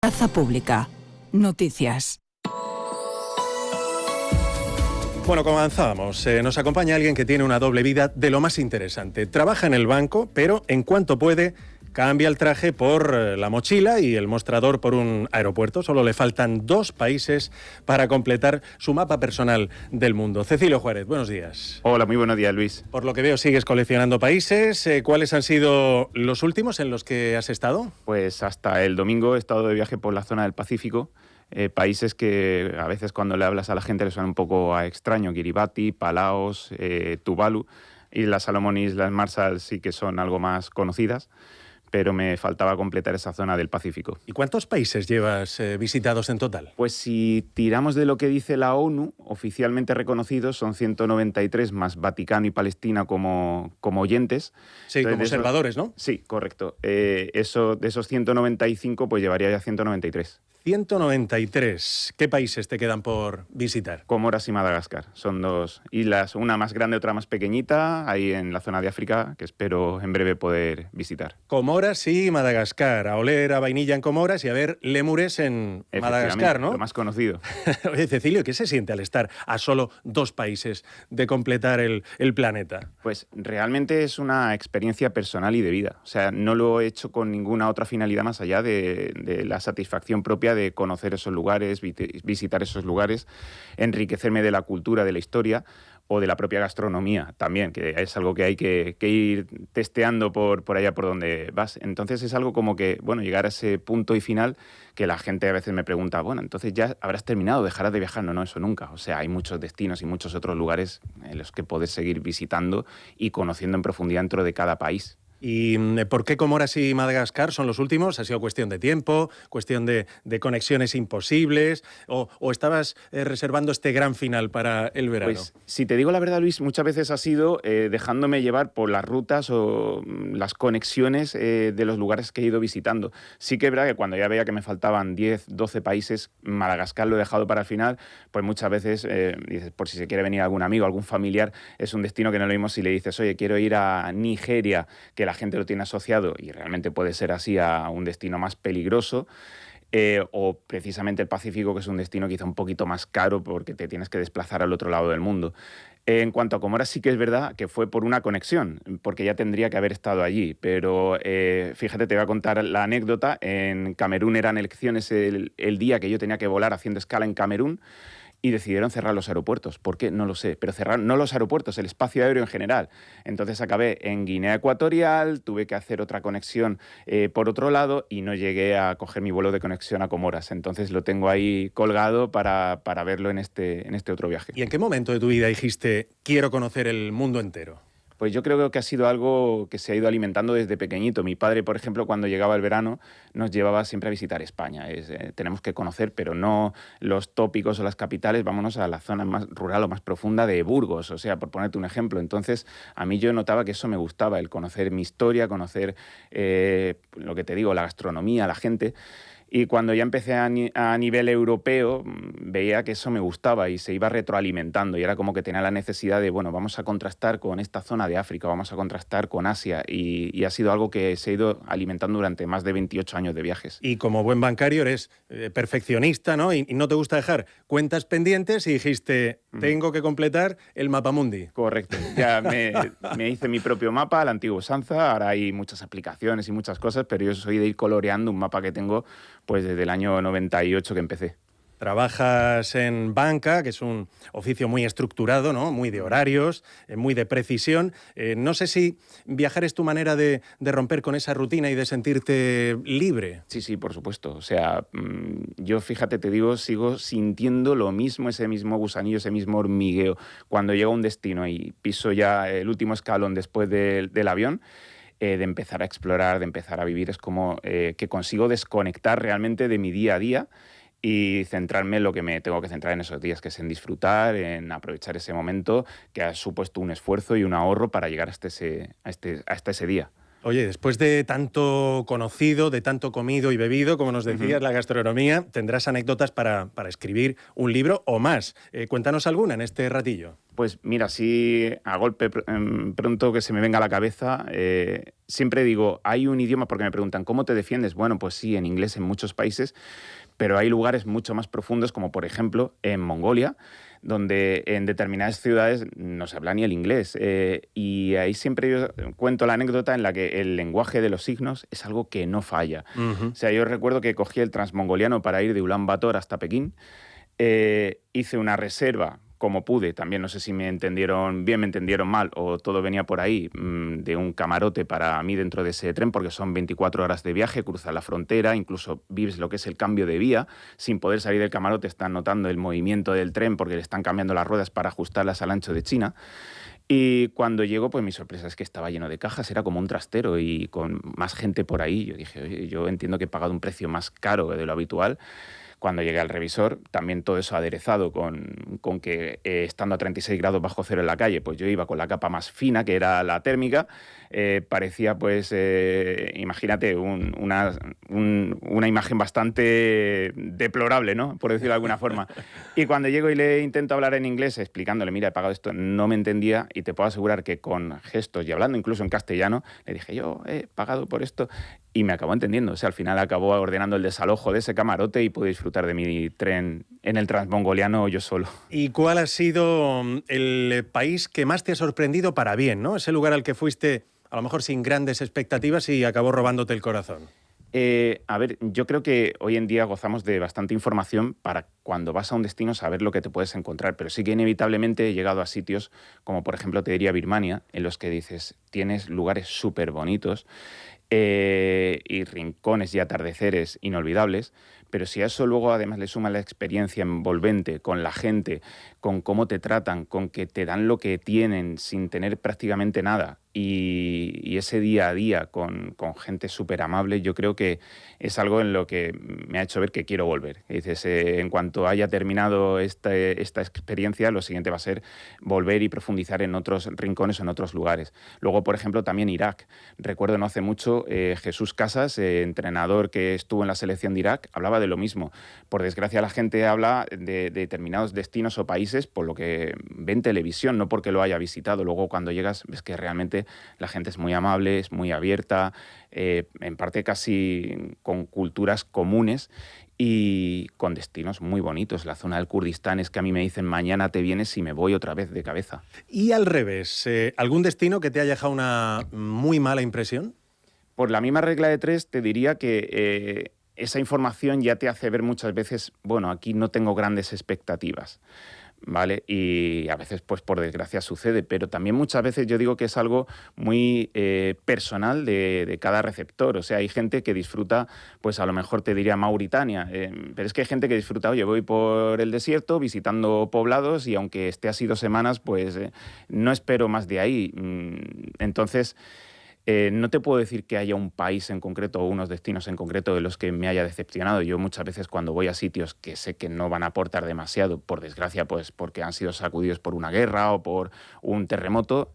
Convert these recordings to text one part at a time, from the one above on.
Plaza Pública. Noticias. Bueno, como avanzábamos, nos acompaña alguien que tiene una doble vida de lo más interesante. Trabaja en el banco, pero en cuanto puede, cambia el traje por la mochila y el mostrador por un aeropuerto. Solo le faltan 2 países para completar su mapa personal del mundo. Cecilio Juárez, buenos días. Hola, muy buenos días, Luis. Por lo que veo, sigues coleccionando países. ¿Cuáles han sido los últimos en los que has estado? Pues hasta el domingo he estado de viaje por la zona del Pacífico. Países que a veces cuando le hablas a la gente le suenan un poco a extraño. Kiribati, Palaos, Tuvalu y las Salomón Islas Marshall sí que son algo más conocidas, pero me faltaba completar esa zona del Pacífico. ¿Y cuántos países llevas visitados en total? Pues si tiramos de lo que dice la ONU, oficialmente reconocidos son 193 más Vaticano y Palestina como oyentes. Sí, entonces, como observadores, ¿no? Sí, correcto. De esos 195 pues llevaría ya 193. 193. ¿Qué países te quedan por visitar? Comoras y Madagascar. Son 2 islas, una más grande, otra más pequeñita, ahí en la zona de África, que espero en breve poder visitar. Comoras y Madagascar. A oler a vainilla en Comoras y a ver lémures en Madagascar, ¿no? Lo más conocido. Oye, Cecilio, ¿qué se siente al estar a solo 2 países de completar el planeta? Pues realmente es una experiencia personal y de vida. O sea, no lo he hecho con ninguna otra finalidad más allá de la satisfacción propia de conocer esos lugares, visitar esos lugares, enriquecerme de la cultura, de la historia o de la propia gastronomía también, que es algo que hay que ir testeando por allá por donde vas. Entonces es algo como que, bueno, llegar a ese punto y final que la gente a veces me pregunta, bueno, entonces ya habrás terminado, dejarás de viajar. No, eso nunca. O sea, hay muchos destinos y muchos otros lugares en los que puedes seguir visitando y conociendo en profundidad dentro de cada país. ¿Y por qué Comoras y Madagascar son los últimos? ¿Ha sido cuestión de tiempo, cuestión de conexiones imposibles o estabas reservando este gran final para el verano? Pues si te digo la verdad, Luis, muchas veces ha sido dejándome llevar por las rutas o las conexiones de los lugares que he ido visitando. Sí que es verdad que cuando ya veía que me faltaban 10, 12 países, Madagascar lo he dejado para el final, pues muchas veces dices, por si se quiere venir algún amigo, algún familiar, es un destino que no lo mismo si le dices, oye, quiero ir a Nigeria, que la gente lo tiene asociado, y realmente puede ser así, a un destino más peligroso, o precisamente el Pacífico, que es un destino quizá un poquito más caro porque te tienes que desplazar al otro lado del mundo. En cuanto a Comoras, sí que es verdad que fue por una conexión, porque ya tendría que haber estado allí, pero fíjate, te voy a contar la anécdota. En Camerún eran elecciones el día que yo tenía que volar haciendo escala en Camerún, y decidieron cerrar los aeropuertos. ¿Por qué? No lo sé, pero cerraron no los aeropuertos, el espacio aéreo en general. Entonces acabé en Guinea Ecuatorial, tuve que hacer otra conexión por otro lado y no llegué a coger mi vuelo de conexión a Comoras. Entonces lo tengo ahí colgado para verlo en este otro viaje. ¿Y en qué momento de tu vida dijiste, quiero conocer el mundo entero? Pues yo creo que ha sido algo que se ha ido alimentando desde pequeñito. Mi padre, por ejemplo, cuando llegaba el verano, nos llevaba siempre a visitar España. Tenemos que conocer, pero no los tópicos o las capitales, vámonos a la zona más rural o más profunda de Burgos, o sea, por ponerte un ejemplo. Entonces, a mí yo notaba que eso me gustaba, el conocer mi historia, conocer, lo que te digo, la gastronomía, la gente. Y cuando ya empecé a nivel europeo, veía que eso me gustaba y se iba retroalimentando. Y era como que tenía la necesidad de, bueno, vamos a contrastar con esta zona de África, vamos a contrastar con Asia. Y ha sido algo que se ha ido alimentando durante más de 28 años de viajes. Y como buen bancario eres perfeccionista, ¿no? Y no te gusta dejar cuentas pendientes y dijiste, tengo que completar el mapamundi. Correcto. Ya me hice mi propio mapa, la antigua usanza. Ahora hay muchas aplicaciones y muchas cosas, pero yo soy de ir coloreando un mapa que tengo pues desde el año 98 que empecé. Trabajas en banca, que es un oficio muy estructurado, ¿no? Muy de horarios, muy de precisión. No sé si viajar es tu manera de romper con esa rutina y de sentirte libre. Sí, por supuesto. O sea, yo, fíjate, te digo, sigo sintiendo lo mismo, ese mismo gusanillo, ese mismo hormigueo. Cuando llego a un destino y piso ya el último escalón después del avión, de empezar a explorar, de empezar a vivir, es como que consigo desconectar realmente de mi día a día y centrarme en lo que me tengo que centrar en esos días, que es en disfrutar, en aprovechar ese momento que ha supuesto un esfuerzo y un ahorro para llegar hasta ese día. Oye, después de tanto conocido, de tanto comido y bebido, como nos decías, la gastronomía, tendrás anécdotas para escribir un libro o más. Cuéntanos alguna en este ratillo. Pues mira, sí, a golpe pronto que se me venga a la cabeza, siempre digo, hay un idioma, porque me preguntan, ¿cómo te defiendes? Bueno, pues sí, en inglés en muchos países, pero hay lugares mucho más profundos, como por ejemplo en Mongolia, donde en determinadas ciudades no se habla ni el inglés. Y ahí siempre yo cuento la anécdota en la que el lenguaje de los signos es algo que no falla. O sea, yo recuerdo que cogí el transmongoliano para ir de Ulan Bator hasta Pekín, hice una reserva como pude, también no sé si me entendieron bien, me entendieron mal o todo venía por ahí, de un camarote para mí dentro de ese tren, porque son 24 horas de viaje, cruzas la frontera, incluso vives lo que es el cambio de vía, sin poder salir del camarote están notando el movimiento del tren porque le están cambiando las ruedas para ajustarlas al ancho de China. Y cuando llego, pues mi sorpresa es que estaba lleno de cajas, era como un trastero y con más gente por ahí. Yo dije, oye, yo entiendo que he pagado un precio más caro de lo habitual. Cuando llegué al revisor, también todo eso aderezado con que estando a 36 grados bajo cero en la calle, pues yo iba con la capa más fina, que era la térmica, parecía pues, imagínate, una imagen bastante deplorable, ¿no? Por decirlo de alguna forma. Y cuando llego y le intento hablar en inglés, explicándole, mira, he pagado esto, no me entendía y te puedo asegurar que con gestos y hablando incluso en castellano, le dije, yo he pagado por esto. Y me acabó entendiendo. O sea, al final acabó ordenando el desalojo de ese camarote y pude disfrutar de mi tren en el transmongoliano yo solo. ¿Y cuál ha sido el país que más te ha sorprendido para bien, ¿no? Ese lugar al que fuiste, a lo mejor sin grandes expectativas y acabó robándote el corazón. A ver, yo creo que hoy en día gozamos de bastante información para cuando vas a un destino saber lo que te puedes encontrar, pero sí que inevitablemente he llegado a sitios como por ejemplo te diría Birmania, en los que dices, tienes lugares súper bonitos, y rincones y atardeceres inolvidables, pero si a eso luego además le suma la experiencia envolvente con la gente, con cómo te tratan, con que te dan lo que tienen sin tener prácticamente nada y ese día a día con gente súper amable, yo creo que es algo en lo que me ha hecho ver que quiero volver. Y dices, en cuanto haya terminado esta experiencia, lo siguiente va a ser volver y profundizar en otros rincones o en otros lugares. Luego, por ejemplo, también Irak. Recuerdo no hace mucho, Jesús Casas, entrenador que estuvo en la selección de Irak, hablaba de lo mismo. Por desgracia, la gente habla de determinados destinos o países por lo que ve en televisión, no porque lo haya visitado. Luego, cuando llegas, ves que realmente la gente es muy amable, es muy abierta, en parte casi con culturas comunes y con destinos muy bonitos. La zona del Kurdistán es que a mí me dicen mañana te vienes y me voy otra vez de cabeza. Y al revés, ¿algún destino que te haya dejado una muy mala impresión? Por la misma regla de tres te diría que esa información ya te hace ver muchas veces, bueno, aquí no tengo grandes expectativas, ¿vale? Y a veces, pues por desgracia sucede, pero también muchas veces yo digo que es algo muy personal de cada receptor. O sea, hay gente que disfruta, pues a lo mejor te diría Mauritania, pero es que hay gente que disfruta, oye, voy por el desierto visitando poblados y aunque esté así 2 semanas, pues no espero más de ahí. Entonces, no te puedo decir que haya un país en concreto o unos destinos en concreto de los que me haya decepcionado. Yo muchas veces cuando voy a sitios que sé que no van a aportar demasiado, por desgracia, pues porque han sido sacudidos por una guerra o por un terremoto,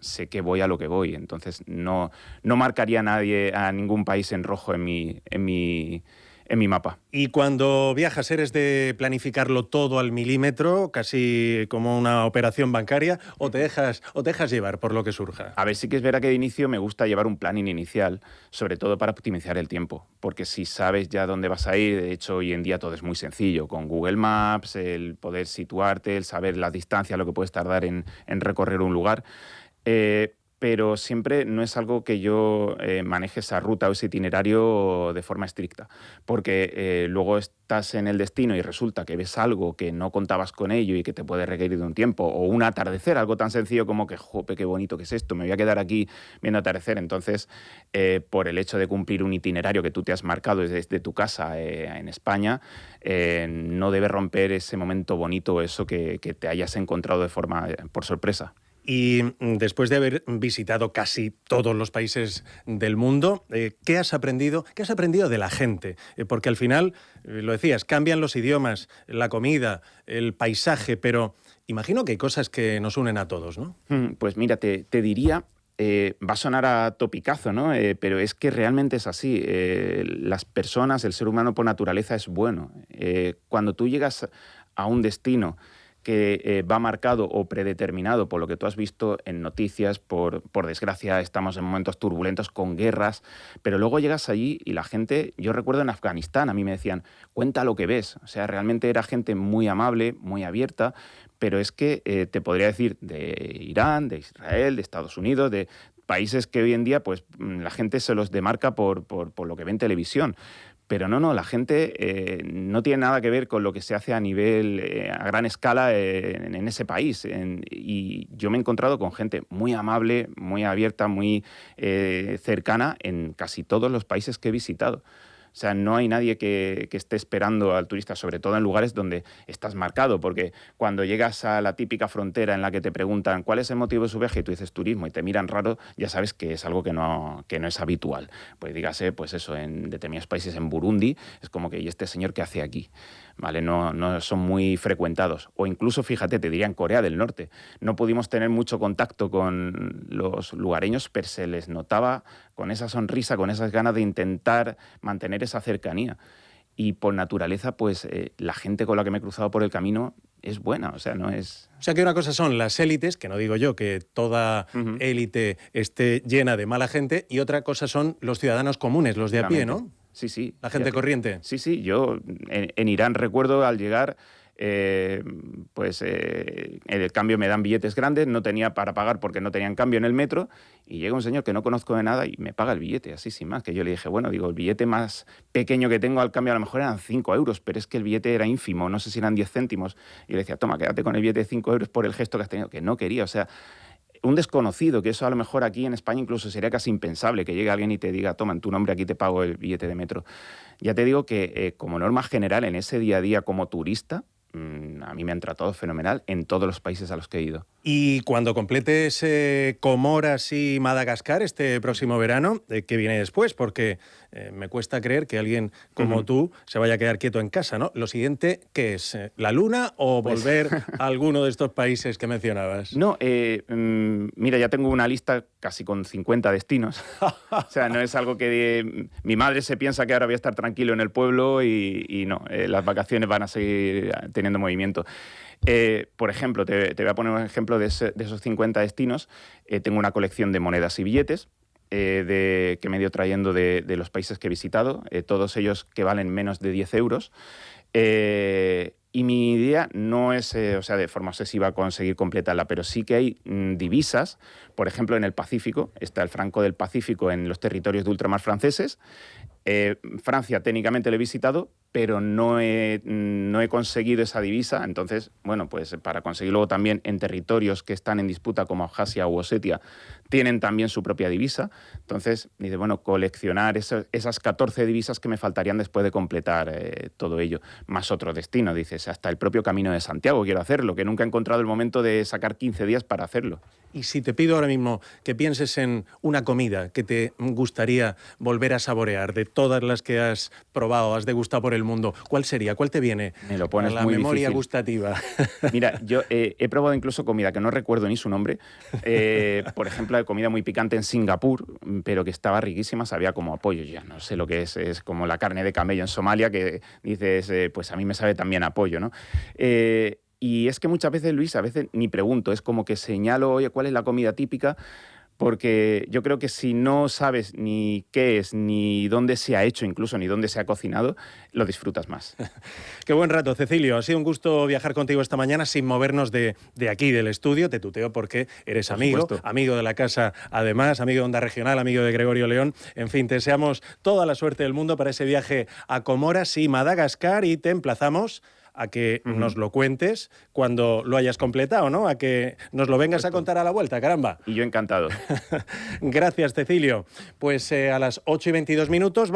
sé que voy a lo que voy. Entonces no marcaría a ningún país en rojo en mi mapa. Y cuando viajas, ¿eres de planificarlo todo al milímetro, casi como una operación bancaria, o te dejas llevar por lo que surja? A ver, sí que es verdad que de inicio me gusta llevar un planning inicial, sobre todo para optimizar el tiempo, porque si sabes ya dónde vas a ir, de hecho hoy en día todo es muy sencillo, con Google Maps, el poder situarte, el saber la distancia, lo que puedes tardar en recorrer un lugar, pero siempre no es algo que yo maneje esa ruta o ese itinerario de forma estricta, porque luego estás en el destino y resulta que ves algo que no contabas con ello y que te puede requerir de un tiempo, o un atardecer, algo tan sencillo como que, jope, qué bonito que es esto, me voy a quedar aquí viendo atardecer. Entonces, por el hecho de cumplir un itinerario que tú te has marcado desde tu casa en España, no debe romper ese momento bonito, eso que te hayas encontrado de forma por sorpresa. Y después de haber visitado casi todos los países del mundo, ¿qué has aprendido? ¿Qué has aprendido de la gente? Porque al final, lo decías, cambian los idiomas, la comida, el paisaje, pero imagino que hay cosas que nos unen a todos, ¿no? Pues mira, te diría Va a sonar a topicazo, ¿no? Pero es que realmente es así. Las personas, el ser humano por naturaleza es bueno. Cuando tú llegas a un destino que va marcado o predeterminado por lo que tú has visto en noticias, por desgracia estamos en momentos turbulentos con guerras, pero luego llegas allí y la gente, yo recuerdo en Afganistán, a mí me decían, cuenta lo que ves, o sea, realmente era gente muy amable, muy abierta, pero es que te podría decir de Irán, de Israel, de Estados Unidos, de países que hoy en día pues la gente se los demarca por lo que ve en televisión. Pero no, la gente no tiene nada que ver con lo que se hace a nivel, a gran escala en ese país. Y yo me he encontrado con gente muy amable, muy abierta, muy cercana en casi todos los países que he visitado. O sea, no hay nadie que esté esperando al turista, sobre todo en lugares donde estás marcado, porque cuando llegas a la típica frontera en la que te preguntan cuál es el motivo de su viaje y tú dices turismo y te miran raro, ya sabes que es algo que no es habitual. Pues dígase, pues eso, en determinados países, en Burundi, es como que, ¿y este señor qué hace aquí? ¿Vale? No son muy frecuentados. O incluso, fíjate, te diría en Corea del Norte. No pudimos tener mucho contacto con los lugareños, pero se les notaba con esa sonrisa, con esas ganas de intentar mantener esa cercanía. Y por naturaleza, pues la gente con la que me he cruzado por el camino es buena, o sea, no es... O sea que una cosa son las élites, que no digo yo que toda élite esté llena de mala gente, y otra cosa son los ciudadanos comunes, los de a pie, ¿no? Sí. La gente corriente. Sí. Yo en Irán recuerdo al llegar... el cambio me dan billetes grandes, no tenía para pagar porque no tenían cambio en el metro, y llega un señor que no conozco de nada y me paga el billete, así sin más, que yo le dije, bueno, digo, el billete más pequeño que tengo al cambio a lo mejor eran 5 euros, pero es que el billete era ínfimo, no sé si eran 10 céntimos, y le decía, toma, quédate con el billete de 5 euros por el gesto que has tenido, que no quería, o sea, un desconocido, que eso a lo mejor aquí en España incluso sería casi impensable, que llegue alguien y te diga, toma, en tu nombre aquí te pago el billete de metro. Ya te digo que como norma general en ese día a día como turista, a mí me han tratado fenomenal en todos los países a los que he ido. Y cuando completes Comoras y Madagascar este próximo verano, ¿qué viene después? Porque me cuesta creer que alguien como tú se vaya a quedar quieto en casa, ¿no? Lo siguiente, ¿qué es? ¿La Luna o volver a alguno de estos países que mencionabas? No, mira, ya tengo una lista casi con 50 destinos. O sea, no es algo que mi madre se piensa que ahora voy a estar tranquilo en el pueblo y no, las vacaciones van a seguir teniendo movimiento. Por ejemplo, te voy a poner un ejemplo de esos 50 destinos. Tengo una colección de monedas y billetes que me he ido trayendo de los países que he visitado, todos ellos que valen menos de 10 euros. Y mi idea no es, de forma obsesiva conseguir completarla, pero sí que hay divisas, por ejemplo, en el Pacífico, está el franco del Pacífico en los territorios de ultramar franceses. Francia técnicamente lo he visitado, pero no he conseguido esa divisa, entonces, bueno, pues para conseguirlo también en territorios que están en disputa como Abjasia u Osetia, tienen también su propia divisa, entonces, dice, bueno, coleccionar esas 14 divisas que me faltarían después de completar todo ello, más otro destino, dices, hasta el propio Camino de Santiago quiero hacerlo, que nunca he encontrado el momento de sacar 15 días para hacerlo. Y si te pido ahora mismo que pienses en una comida que te gustaría volver a saborear, de todas las que has probado, has degustado por el mundo, ¿cuál sería? ¿Cuál te viene Me lo pones a la muy memoria difícil. gustativa? Mira, yo he probado incluso comida que no recuerdo ni su nombre. Por ejemplo, de comida muy picante en Singapur, pero que estaba riquísima, sabía como a pollo. Ya no sé lo que es como la carne de camello en Somalia, que dices, pues a mí me sabe también a pollo, ¿no? Y es que muchas veces, Luis, a veces ni pregunto, es como que señalo, oye, ¿cuál es la comida típica? Porque yo creo que si no sabes ni qué es, ni dónde se ha hecho, incluso ni dónde se ha cocinado, lo disfrutas más. Qué buen rato, Cecilio. Ha sido un gusto viajar contigo esta mañana sin movernos de aquí, del estudio. Te tuteo porque eres amigo de la casa, además, amigo de Onda Regional, amigo de Gregorio León. En fin, te deseamos toda la suerte del mundo para ese viaje a Comoras y Madagascar y te emplazamos a que nos lo cuentes cuando lo hayas completado, ¿no? A que nos lo vengas a contar a la vuelta, caramba. Y yo encantado. Gracias, Cecilio. Pues a las 8:22 vamos